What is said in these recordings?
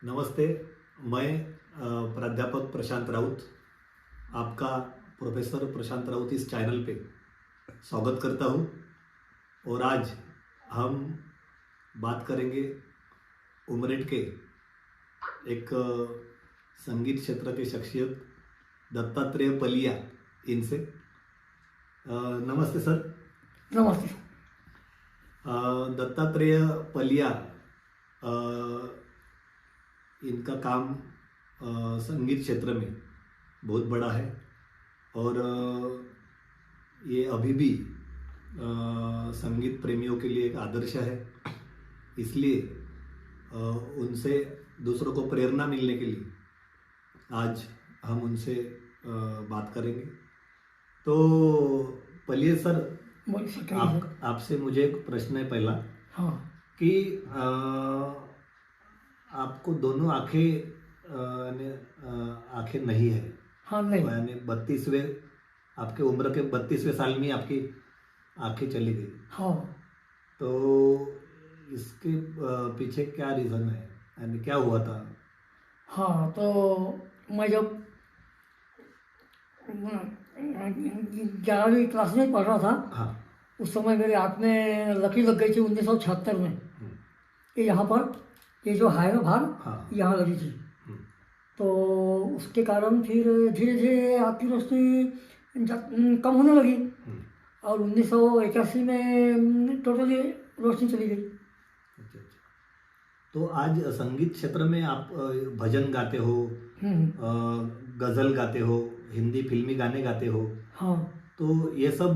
नमस्ते। मैं प्राध्यापक प्रशांत राउत आपका प्रोफेसर प्रशांत राउत इस चैनल पे स्वागत करता हूँ। और आज हम बात करेंगे उमरेठ के एक संगीत क्षेत्र के शख्सियत दत्तात्रेय पलिया इनसे। नमस्ते सर। नमस्ते। दत्तात्रेय पलिया, इनका काम संगीत क्षेत्र में बहुत बड़ा है और ये अभी भी संगीत प्रेमियों के लिए एक आदर्श है। इसलिए उनसे दूसरों को प्रेरणा मिलने के लिए आज हम उनसे बात करेंगे। तो पलिया सर, आपसे मुझे एक प्रश्न है पहला। हाँ। कि आपको दोनों आंखें नहीं है। हाँ, नहीं। यानी 32वें आपके उम्र के 32वें साल में आपकी आंखें चली गई। हाँ। तो इसके पीछे क्या रीज़न है, यानी क्या हुआ था? हाँ, तो मैं जब 11वीं क्लास में पढ़ रहा था, हाँ। उस समय मेरे आँख में लकीर लग गई थी 1976 में। ये यहाँ पर ये जो है ना भाग, हाँ। यहाँ लगी थी। तो उसके कारण फिर धीरे धीरे आँख की रोशनी कम होने लगी और 1981 में टोटली रोशनी चली गई। अच्छा। तो आज संगीत क्षेत्र में आप भजन गाते हो, गज़ल गाते हो, हिंदी फिल्मी गाने गाते हो। हाँ। तो ये सब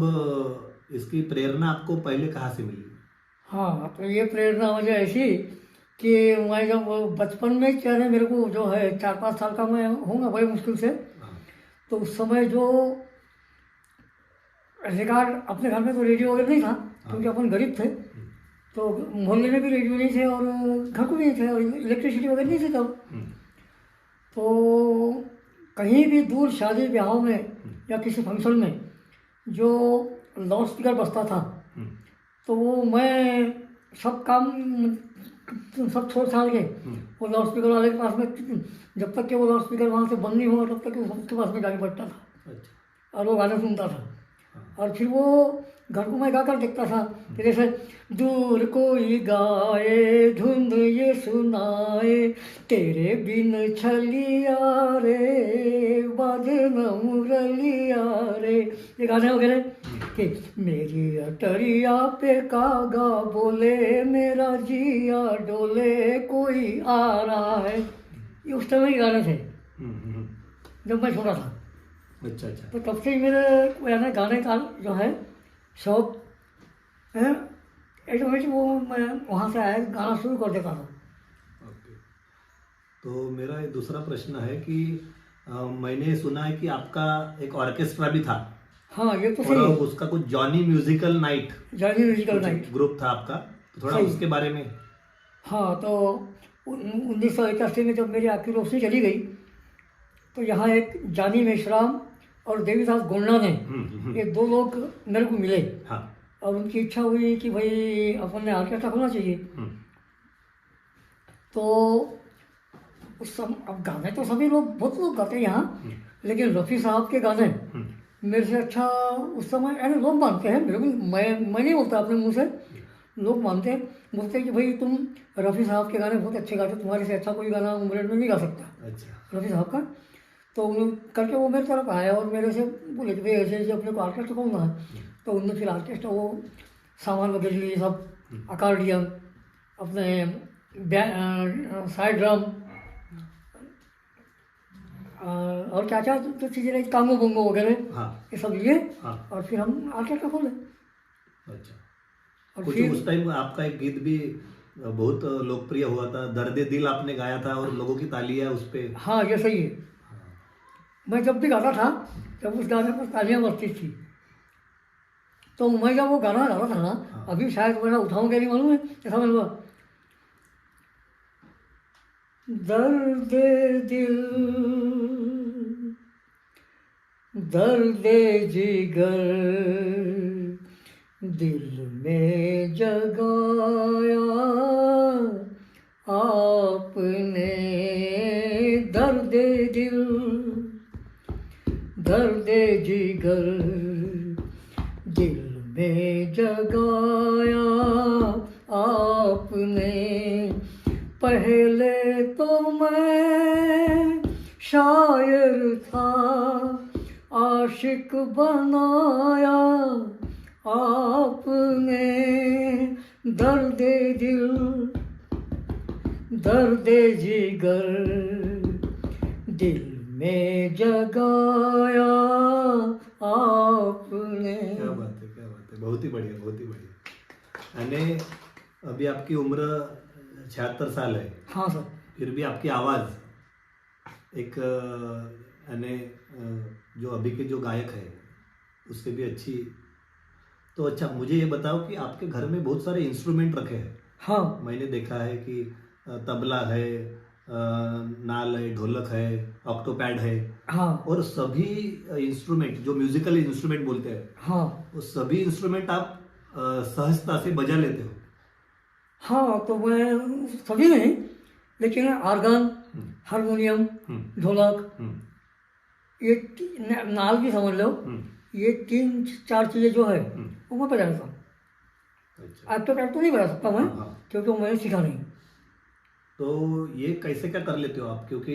इसकी प्रेरणा आपको पहले कहाँ से मिली? हाँ, तो ये प्रेरणा मुझे ऐसी कि मैं जब बचपन में क्या है, मेरे को जो है 4-5 साल का मैं होऊंगा बड़े मुश्किल से। तो उस समय जो रिकॉर्ड, अपने घर में तो रेडियो वगैरह नहीं था क्योंकि अपन गरीब थे। तो मोहल्ले में भी रेडियो नहीं थे और घर को भी नहीं थे और इलेक्ट्रिसिटी वगैरह नहीं थी तब। तो कहीं भी दूर शादी ब्याहों में या किसी फंक्शन में जो लाउड स्पीकर बजता था, तो वो मैं सब काम सब छोड़ छाड़ के वो लाउड स्पीकर वाले के पास में, जब तक कि वो लाउड स्पीकर वहाँ से बंद नहीं हुआ तब तक वो सबके पास में जाके बैठता था। अच्छा। और वो गाने सुनता था और फिर वो घर को मैं गाकर देखता था कि जैसे दूर कोई गाए धुंध ये सुनाए, तेरे बिन छलिया रे बाजे न मुरलिया रे, ये गाने वगैरह कि मेरी अटरिया पे कागा बोले मेरा जिया डोले कोई आ रहा है। ये उस समय के गाने थे जब मैं छोटा था। अच्छा। तो तब से ही मेरे यानी गाने का जो है शौक है, ऐसे वो मैं वहाँ से आया गाना शुरू कर देता था। ओके। तो मेरा एक दूसरा प्रश्न है कि मैंने सुना है कि आपका एक ऑर्केस्ट्रा भी था। हाँ, ये तो और सही है। उसका कुछ जॉनी म्यूजिकल नाइट ग्रुप था आपका, तो थोड़ा उसके बारे में। हाँ, तो 1981 में जब मेरी आँख की रोशनी चली गई तो यहाँ एक जानी मेश्राम और देवीदास गोंडा ने, ये दो लोग मेरे को मिले। हाँ। और उनकी इच्छा हुई कि भाई अपन ने ऑर्केस्ट्रा खोलना चाहिए। तो उस समय अब गाने तो सभी लोग, बहुत लोग गाते हैं यहाँ, लेकिन रफ़ी साहब के गाने मेरे से अच्छा उस समय, यानी लोग मानते हैं, मेरे को मैं नहीं बोलता अपने मुंह से, लोग मानते हैं, बोलते हैं कि भाई तुम रफ़ी साहब के गाने बहुत अच्छे गाते, तुम्हारे से अच्छा कोई गाना उमरेठ में नहीं गा सकता। अच्छा। रफ़ी साहब का। तो उन्होंने करके वो मेरे तरफ आया और मेरे से बोले कि भाई ऐसे ऐसे अपने को ऑर्केस्ट्रा खोलना है। तो उन्होंने फिर ऑर्केस्ट्रा वो सामान वगैरह लिए, सब अकॉर्डियन, अपने साइड ड्रम और क्या क्या तो चीज़ें रही, कांगो बोंगो वगैरह। हाँ। ये सब लिए। हाँ। और फिर हम ऑर्केस्ट्रा खोले। अच्छा। और कुछ फिर उस टाइम आपका एक गीत भी बहुत लोकप्रिय हुआ था, दर्दे दिल आपने गाया था और लोगों की तालियां उस पे। हाँ, ये सही है। मैं जब भी गाता था तब उस गाने पर तालियां बजती थी। तो मैं जब वो गाना गाता था ना, अभी शायद मेरा उठाऊंगा नहीं मालूम है, ऐसा मैंने बोला, दर्द दिल दर्द जिगर दिल में जगाया आपने दिल, दर्द जिगर दिल में जगाया आपने। पहले तो मैं शायर था, आशिक बनाया आपने। दर्द दिल, दर्द जिगर दिल में जगाया आपने। क्या बात है, क्या बात है, बहुत ही बढ़िया, बहुत ही बढ़िया। यानी अभी आपकी उम्र 76 साल है, हाँ सर। फिर भी आपकी आवाज़ एक यानी जो अभी के जो गायक है उससे भी अच्छी। तो अच्छा, मुझे ये बताओ कि आपके घर में बहुत सारे इंस्ट्रूमेंट रखे हैं। हाँ मैंने देखा है कि तबला है, नाल है, ढोलक है, ऑक्टोपैड है, हाँ और सभी इंस्ट्रूमेंट जो म्यूजिकल इंस्ट्रूमेंट बोलते हैं हाँ वो सभी इंस्ट्रूमेंट आप सहजता से बजा लेते हो। हाँ। तो मैं सभी नहीं, लेकिन आर्गन, हारमोनियम, हम्म, ढोलक, हम्म, ये नाल भी समझ लो, हम्म, ये 3-4 चीज़ें जो है हम्म। वो मैं बजा लेता हूँ। अच्छा। अब तो नहीं बजा सकता मैं, हाँ, हाँ। क्योंकि वो मैंने सीखा नहीं। तो ये कैसे क्या कर लेते हो आप, क्योंकि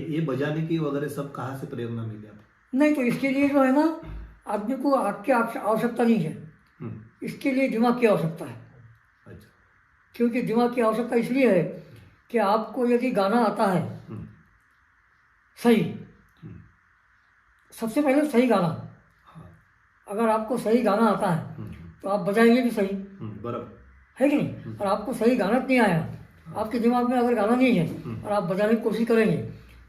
ये बजाने की वगैरह सब कहाँ से प्रेरणा मिली आपको? नहीं, तो इसके लिए जो है ना, आदमी को आग की आवश्यकता नहीं है, हम्म, इसके लिए दिमाग की आवश्यकता है। अच्छा। क्योंकि दिमाग की आवश्यकता इसलिए है कि आपको यदि गाना आता है हम्म, सही, हम्म, सबसे पहले सही गाना, हाँ, अगर आपको सही गाना आता है हम्म, तो आप बजाएंगे भी सही, बराबर। है कि नहीं। और आपको सही गाना नहीं आया, आपके दिमाग में अगर गाना नहीं है और आप बजाने की कोशिश करेंगे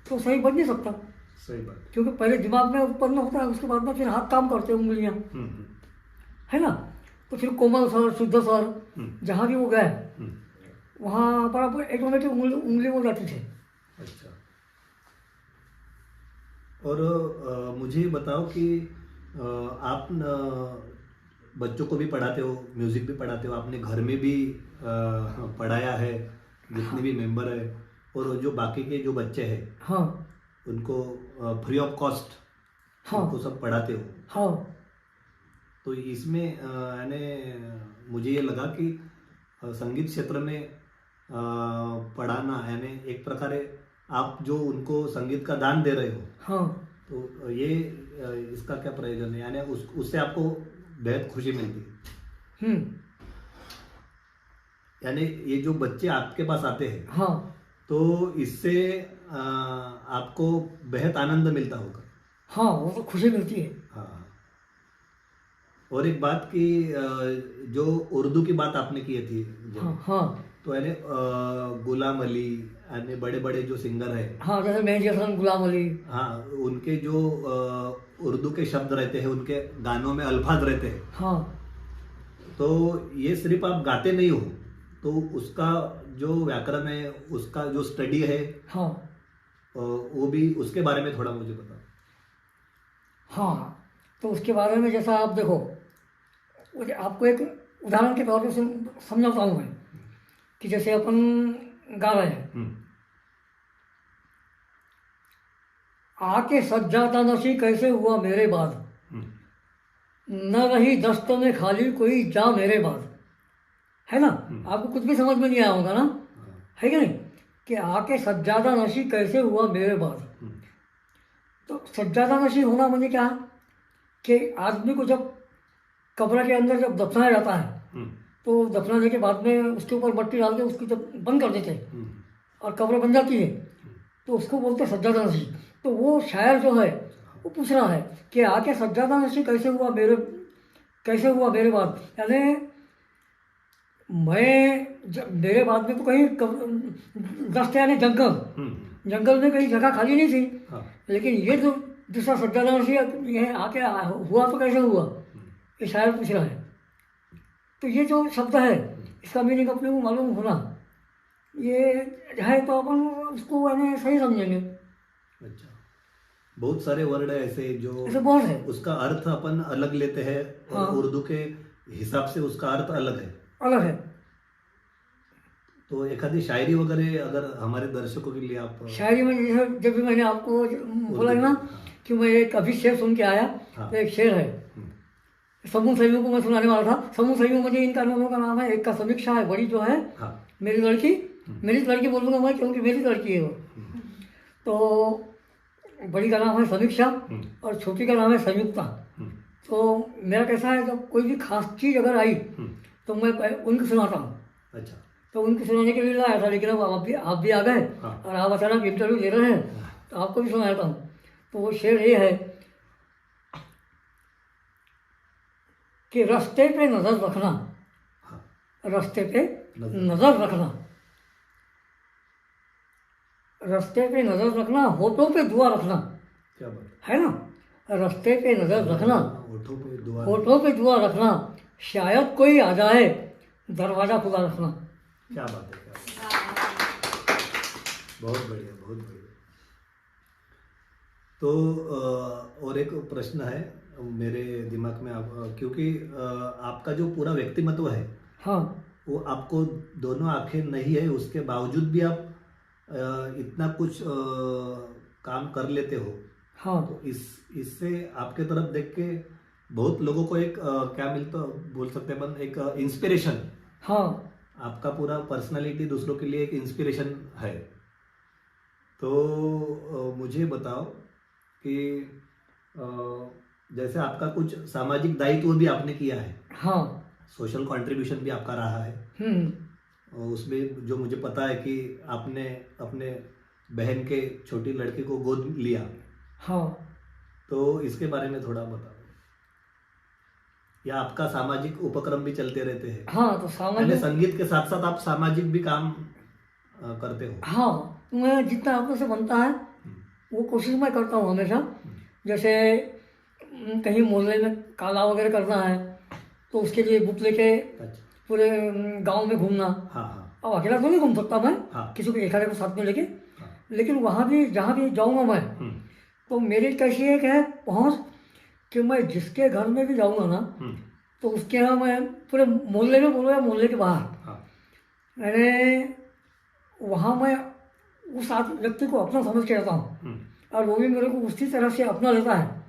तो सही बज नहीं सकता। सही बात। क्योंकि पहले दिमाग में उत्पन्न होता है, उसके बाद में फिर हाथ काम करते हैं, उंगलियां, हम्म, है ना। तो फिर कोमल स्वर, शुद्ध स्वर, हम्म, जहाँ भी वो गए हम्म, वहाँ पर आप ऑटोमेटिक उंगली हो जाती थी। अच्छा। और मुझे ये बताओ कि आप बच्चों को भी पढ़ाते हो, म्यूजिक भी पढ़ाते हो, आपने घर में भी पढ़ाया है जितने भी मेंबर है, और जो बाकी के जो बच्चे हैं हाँ उनको फ्री ऑफ कॉस्ट हाँ उनको सब पढ़ाते हो। हाँ तो इसमें यानी मुझे ये लगा कि संगीत क्षेत्र में पढ़ाना यानी एक प्रकार आप जो उनको संगीत का दान दे रहे हो, हाँ। तो ये इसका क्या प्रयोजन है, यानी उससे आपको बेहद खुशी मिलती है। यानी ये जो बच्चे आपके पास आते हैं, हाँ तो इससे आपको बेहद आनंद मिलता होगा। हाँ, वो तो खुशी मिलती है। हाँ। और एक बात कि जो उर्दू की बात आपने की थी जो, हाँ हाँ तो यानी गुलाम अली यानी बड़े बड़े जो सिंगर है, हाँ, जैसे मेहदी हसन, गुलाम अली। हाँ, उनके जो उर्दू के शब्द रहते हैं, उनके गानों में अल्फाज रहते हैं, हाँ तो ये सिर्फ आप गाते नहीं हो, तो उसका जो व्याकरण है, उसका जो स्टडी है, हाँ वो भी उसके बारे में थोड़ा मुझे बताओ। हाँ। तो उसके बारे में जैसा आप देखो, आपको एक उदाहरण के तौर पर समझाता हूँ मैं, कि जैसे अपन गा रहे हैं, आके सज्जाता नशी कैसे हुआ मेरे बाद, न रही दस्त में खाली कोई जा मेरे बाद, है ना। आपको कुछ भी समझ में नहीं आया होगा ना, है कि नहीं, कि आके सज्जादा नशी कैसे हुआ मेरे बाद। तो सज्जादा नशी होना माने क्या, कि आदमी को जब कब्र के अंदर जब दफनाया जाता है, तो दफनाने के बाद में उसके ऊपर मट्टी डाल के उसको जब बंद कर देते हैं और कब्र बन जाती है, तो उसको बोलते हैं सज्जादा नशी। तो वो शायर जो है वो पूछ रहा है कि आके सज्जादा नशी कैसे हुआ मेरे बाद, यानी मैं मेरे बाद में तो कहीं दस्त यानी जंगल में कहीं जगह खाली नहीं थी, हाँ। लेकिन ये जो दूसरा सज्जादा नशी ये आके हुआ तो कैसे हुआ, ये शायर पूछ रहा है। तो ये जो शब्द है इसका मीनिंग अपने को मालूम होना ये है, तो अपन उसको यानी सही समझेंगे। अच्छा, बहुत सारे वर्ड है ऐसे जो ऐसे बहुत है, उसका अर्थ अपन अलग लेते हैं, और हाँ। उर्दू के हिसाब से उसका अर्थ अलग है। अलग है। तो एखादी शायरी वगैरह अगर हमारे दर्शकों के लिए आप शायरी में जैसे जब भी मैंने आपको बोला ना हाँ कि मैं एक अभी शेर सुन के आया, हाँ। तो एक शेर है, समूह संयम को मैं सुनाने वाला था। समूह संयम मुझे इनका दोनों का नाम है, एक का समीक्षा है, बड़ी जो है हाँ मेरी लड़की बोल दूंगा मैं, क्योंकि मेरी लड़की है वो। तो बड़ी का नाम है समीक्षा और छोटी का नाम है संयुक्ता। तो मेरा कैसा है, जब कोई भी खास चीज़ अगर आई तो मैं उनको सुनाता हूँ। अच्छा। तो उनको सुनाने के लिए लाया था, लेकिन अब आप भी आ गए और आप अचानक इंटरव्यू ले रहे हैं, तो आपको भी सुनाता हूँ। तो वो शेर ये है कि रास्ते पे नज़र रखना, रास्ते पे नज़र रखना, रास्ते पे नज़र रखना, होठों पे दुआ रखना। क्या बात है ना, रास्ते पे नज़र रखना, होठों पे दुआ रखना, शायद कोई आ जाए, दरवाज़ा खुला रखना। क्या बात है, क्या बात है। बहुत बढ़िया, बहुत बढ़िया। तो और एक प्रश्न है मेरे दिमाग में, क्योंकि आपका जो पूरा व्यक्तिमत्व है, हाँ, वो आपको दोनों आंखें नहीं है, उसके बावजूद भी आप इतना कुछ काम कर लेते हो। हाँ, तो इससे आपके तरफ देख के बहुत लोगों को एक क्या मिलता, बोल सकते हैं अपन, एक इंस्पिरेशन। हाँ, आपका पूरा पर्सनालिटी दूसरों के लिए एक इंस्पिरेशन है। तो मुझे बताओ कि जैसे आपका कुछ सामाजिक दायित्व भी आपने किया है, हाँ, सोशल कंट्रीब्यूशन भी आपका रहा है, और उसमें जो मुझे पता है कि आपने अपने बहन के छोटी लड़की को गोद लिया। हाँ। तो इसके बारे में थोड़ा बताओ, या आपका सामाजिक उपक्रम भी चलते रहते हैं? हाँ, तो यानी सामाजिक, संगीत के साथ साथ आप सामाजिक भी काम करते हो? हाँ, मैं जितना आप लोग से बनता है वो कोशिश मैं करता हूँ हमेशा। जैसे कहीं मोहल्ले में काला वगैरह करना है तो उसके लिए बुक लेके अच्छा। पूरे गांव में घूमना। हाँ हाँ अब अकेला तो नहीं घूम सकता मैं, हाँ। किसी को एक आधे को साथ में लेके, हाँ। लेकिन वहाँ भी जहाँ भी जाऊँगा मैं, तो मेरी कैसी एक है पहुँच कि मैं जिसके घर में भी जाऊँगा ना, तो उसके यहाँ मैं पूरे मोहल्ले में बोलो या मोहल्ले के बाहर, हाँ। मैंने वहाँ मैं उस व्यक्ति को अपना समझ के रहता हूँ और वो भी मेरे को उसी तरह से अपना लेता है।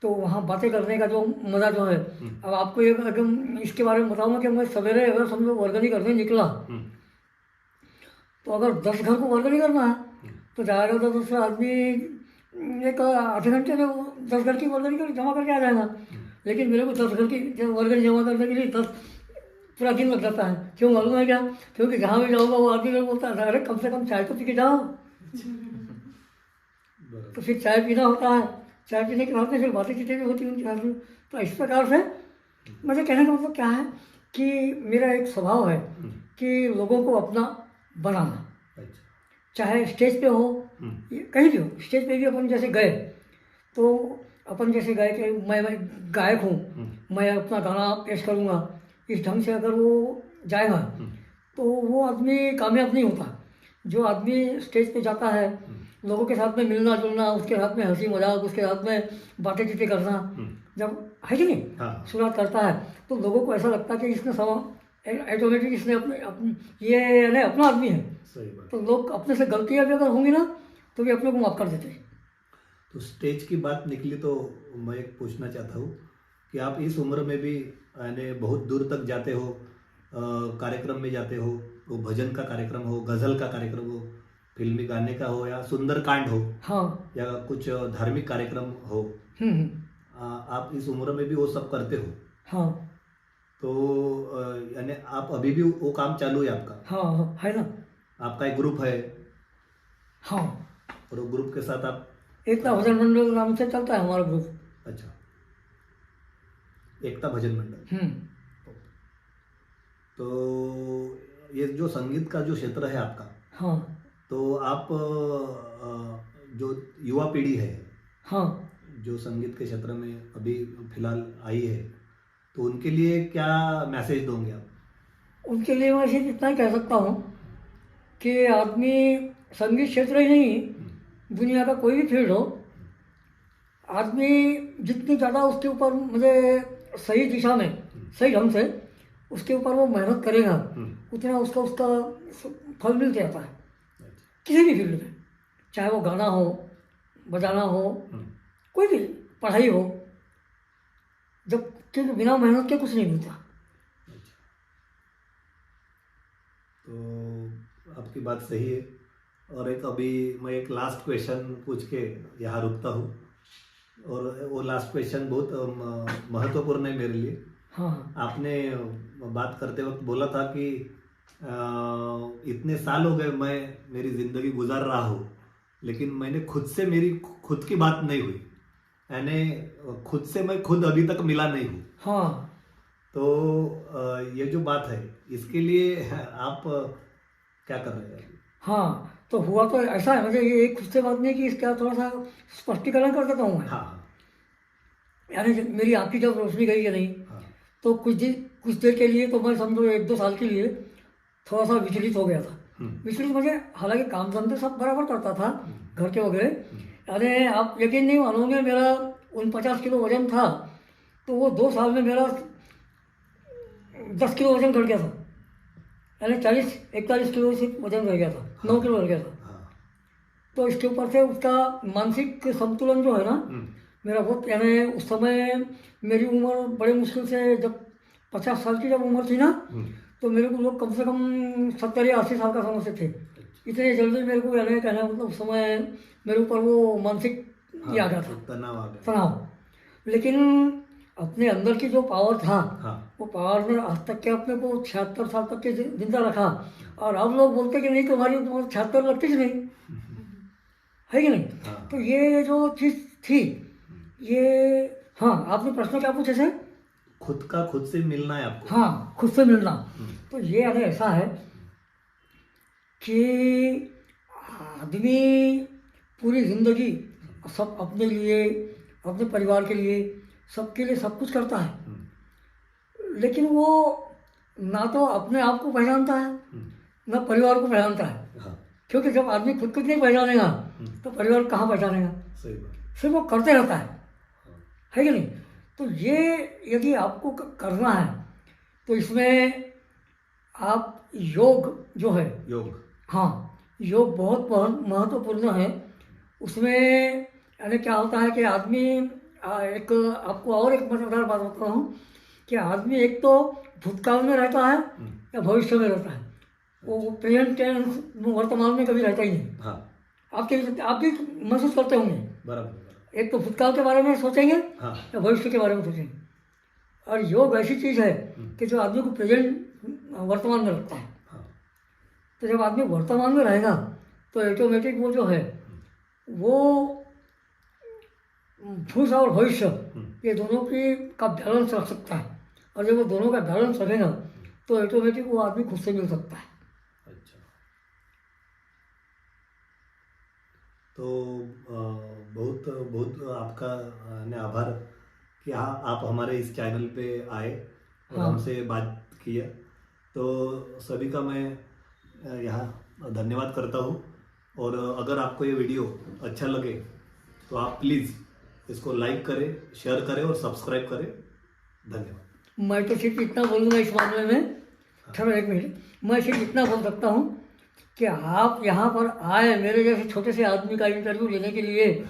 तो वहाँ बातें करने का जो मज़ा जो है, अब आपको एक अगर इसके बारे में बताऊँगा कि मैं सवेरे अगर समझो वर्गनी करने निकला, तो अगर 10 घर को वर्गनी करना है तो जाएगा तो दूसरा आदमी एक आधे घंटे में 10 घर की वर्गनी कर जमा करके आ जाएगा। लेकिन मेरे को 10 घर की वर्गनी जमा करने के लिए 10 पूरा दिन लग जाता है। क्यों मालूम है क्या? क्योंकि जहाँ भी जाऊँगा वो आदमी मेरे बोलता है, अरे कम से कम चाय तो पी के जाओ। तो फिर चाय पीना होता है, चाय पीने के बाद में फिर बातें चीतें भी होती हैं उनके साथ में। तो इस प्रकार से मुझे कहने का मतलब क्या है कि मेरा एक स्वभाव है कि लोगों को अपना बनाना, चाहे स्टेज पे हो कहीं भी हो। स्टेज पे भी अपन जैसे गए तो अपन जैसे गए कि मैं गायक हूँ, मैं अपना गाना पेश करूँगा, इस ढंग से अगर वो जाएगा तो वो आदमी कामयाब नहीं होता। जो आदमी स्टेज पे जाता है, लोगों के साथ में मिलना जुलना, उसके साथ में हंसी मजाक, उसके साथ में बातें चीतें करना, जब है कि नहीं शुरुआत करता है तो लोगों को ऐसा लगता है कि इसने ऑटोमेटिक इसने अपने ये नहीं अपना आदमी है। तो लोग अपने से गलतियाँ भी अगर होंगी ना तो भी अपने को माफ़ कर देते हैं। तो स्टेज की बात निकली तो मैं एक पूछना चाहता हूँ कि आप इस उम्र में भी यानी बहुत दूर तक जाते हो, कार्यक्रम में जाते हो, वो भजन का कार्यक्रम हो, गज़ल का कार्यक्रम हो, फिल्मी गाने का हो या सुंदरकांड हो, हाँ, या कुछ धार्मिक कार्यक्रम हो, आप इस उम्र में भी वो सब करते हो। हाँ, तो यानी आप अभी भी वो काम चालू है आपका? हाँ, है ना। आपका एक ग्रुप है? हाँ, और वो ग्रुप के साथ आप एकता भजन मंडल नाम से चलता है हमारा ग्रुप। अच्छा, एकता भजन मंडल। तो ये जो संगीत का जो क्षेत्र है आपका, हाँ, तो आप जो युवा पीढ़ी है, हाँ, जो संगीत के क्षेत्र में अभी फिलहाल आई है, तो उनके लिए क्या मैसेज दोगे आप? उनके लिए मैं सिर्फ इतना ही कह सकता हूँ कि आदमी संगीत क्षेत्र ही नहीं, दुनिया का कोई भी फील्ड हो, आदमी जितनी ज़्यादा उसके ऊपर मुझे सही दिशा में सही ढंग से उसके ऊपर वो मेहनत करेगा उतना उसका उसका फल मिल जाता है किसी भी फील्ड में, चाहे वो गाना हो, बजाना हो, कोई भी पढ़ाई हो, जब क्योंकि बिना मेहनत के कुछ नहीं मिलता। तो आपकी बात सही है। और एक अभी मैं एक लास्ट क्वेश्चन पूछ के यहाँ रुकता हूँ, और वो लास्ट क्वेश्चन बहुत महत्वपूर्ण है मेरे लिए। हाँ आपने बात करते वक्त बोला था कि इतने साल हो गए मैं मेरी ज़िंदगी गुजार रहा हूँ, लेकिन मैंने खुद से मेरी खुद की बात नहीं हुई, यानी खुद से मैं खुद अभी तक मिला नहीं हूँ। हाँ तो ये जो बात है इसके लिए आप क्या कर रहे हैं? हाँ, तो हुआ तो ऐसा है, मुझे ये एक खुद से बात नहीं कि इसका थोड़ा सा स्पष्टीकरण कर देता हूँ मैं। हाँ यानी मेरी आँख की जब रोशनी गई है नहीं, हाँ तो कुछ देर के लिए तो मैं समझो 1-2 साल के लिए थोड़ा सा विचलित हो गया था। विचलित मुझे, हालांकि काम धंधे सब बराबर करता था घर के वगैरह। अरे आप यकीन नहीं मानोगे, मेरा 49 किलो वजन था, तो वो 2 साल में मेरा 10 किलो वजन घट गया था, यानी 40-41 किलो से वजन रह गया था, 9 किलो रह गया था। तो इसके ऊपर से उसका मानसिक संतुलन जो है ना मेरा बहुत, यानी उस समय मेरी उम्र बड़े मुश्किल से, जब 50 साल की जब उम्र थी ना, तो मेरे को लोग कम से कम 70 या 80 साल का समझते थे। इतने जल्दी मेरे को, यानी कहना मतलब उस समय मेरे ऊपर वो मानसिक ये आ गया था, तनाव आ गया। तनाव। लेकिन अपने अंदर की जो पावर था, वो पावर ने आज तक के अपने को 76 साल तक के जिंदा रखा। और अब लोग बोलते कि नहीं तुम्हारी उम्र 76 लगती ही नहीं है कि नहीं। तो ये जो चीज़ थी ये, हाँ आपने प्रश्न क्या पूछे थे? खुद का खुद से मिलना है आपको। हाँ, खुद से मिलना। तो ये यानी ऐसा है कि आदमी पूरी जिंदगी सब अपने लिए, अपने परिवार के लिए, सबके लिए सब कुछ करता है, लेकिन वो ना तो अपने आप को पहचानता है ना परिवार को पहचानता है। क्योंकि जब आदमी खुद नहीं पहचानेगा तो परिवार कहाँ पहचानेगा? सही बात। सिर्फ वो करते रहता है कि नहीं। तो ये यदि आपको करना है तो इसमें आप योग जो है, हाँ योग बहुत महत्वपूर्ण है। उसमें यानी क्या होता है कि आदमी एक, आपको और एक मजेदार बात बताता हूँ कि आदमी एक तो भूतकाल में रहता है या भविष्य में रहता है, वो प्रेजेंट टेंस वर्तमान में कभी रहता ही नहीं। आप भी महसूस करते होंगे बराबर। एक तो भूतकाल के बारे में सोचेंगे या भविष्य के बारे में सोचेंगे। और योग ऐसी चीज़ है कि जो आदमी को प्रेजेंट वर्तमान में रखता है। तो जब आदमी वर्तमान में रहेगा तो ऑटोमेटिक वो जो है वो भूत और भविष्य ये दोनों की का बैलेंस रख सकता है। और जब वो दोनों का बैलेंस रखेगा तो ऑटोमेटिक वो आदमी खुद से मिल सकता है। अच्छा, तो बहुत बहुत आपका आभार कि आप हमारे इस चैनल पे आए और हमसे बात किया। तो सभी का मैं यहाँ धन्यवाद करता हूँ। और अगर आपको ये वीडियो अच्छा लगे तो आप प्लीज़ इसको लाइक करें, शेयर करें और सब्सक्राइब करें। धन्यवाद। मैं तो सिर्फ इतना बोलूँगा इस मामले में, चलो एक मिनट, मैं सिर्फ इतना बोल सकता हूँ कि आप यहाँ पर आए मेरे जैसे छोटे से आदमी का इंटरव्यू लेने के लिए।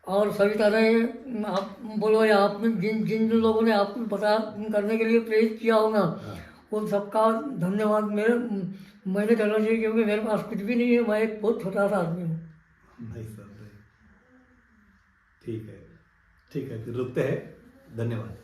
और सविता ने, आप बोलो या आपने जिन जिन लोगों ने आपको पता करने के लिए प्रेरित किया होगा उन सबका धन्यवाद मैंने करना चाहिए, क्योंकि मेरे पास कुछ भी नहीं है, मैं एक बहुत छोटा सा आदमी हूँ। नहीं सर, ठीक है, फिर रुकते हैं। धन्यवाद।